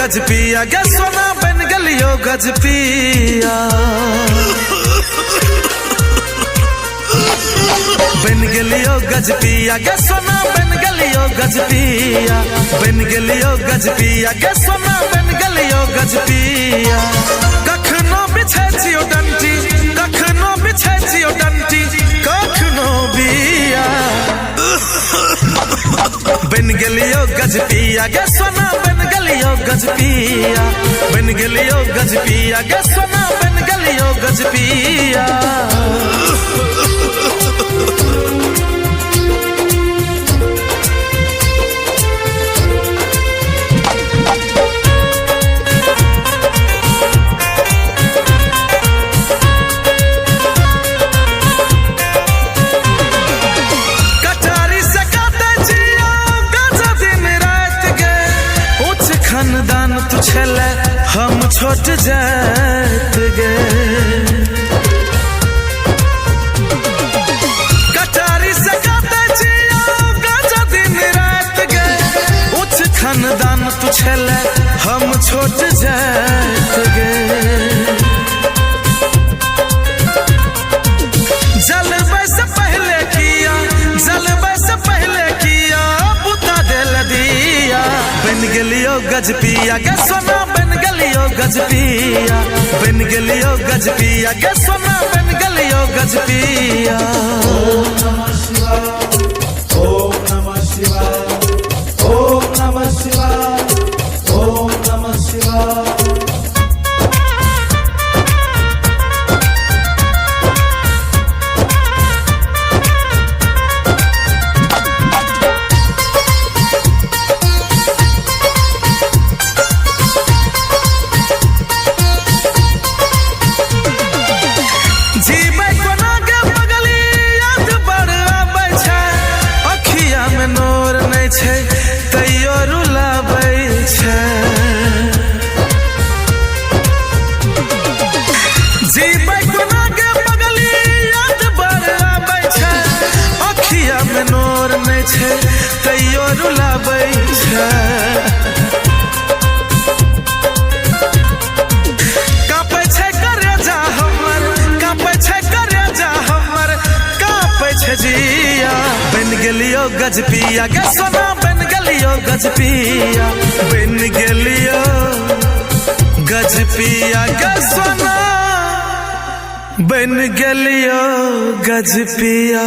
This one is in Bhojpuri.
गज पिया गे सोना बन गलियो गज पिया बन गलियो गज पिया गे सोना बन गलियो गज पिया बन गलियो गज पिया गे सोना बन गलियो गज पिया कखनो बिछे छियो डंटी कखनो बिछे छियो डंटी कखनो बिया बन गलियो गज पिया गे सोना बन गलियो गज पिया बन गलियो गज पिया गे सोना बन गलियो गज पिया खानदान तू छले हम छोट जात गे कटारी से गाते जिया गाजा दिन रात गे उच्च खानदान तू छले हम छोट जात गे जलवे से पहले किया जलवे से पहले किया बुता दिल दिया बन गलियो गज पिया गे सोना बन गलियो गज पिया बन गलियो गज पिया गे सोना बन गलियो गज पिया ओम नमः शिवाय ओम नमः शिवाय ओम नमः शिवाय तैयो रुलाबै छै जीबै कोना के बगली याद बड़ आबै छै अखिया में नोर नहीं छै तैयो रुलाबै छै कापै छै करेजा हमर कापै छै करेजा हमर कापै छै जिया बन गेलियो गज पिया गे सोना बन गलियो गज पिया बन गलियो गज पिया गे सोना बन गलियो गज पिया।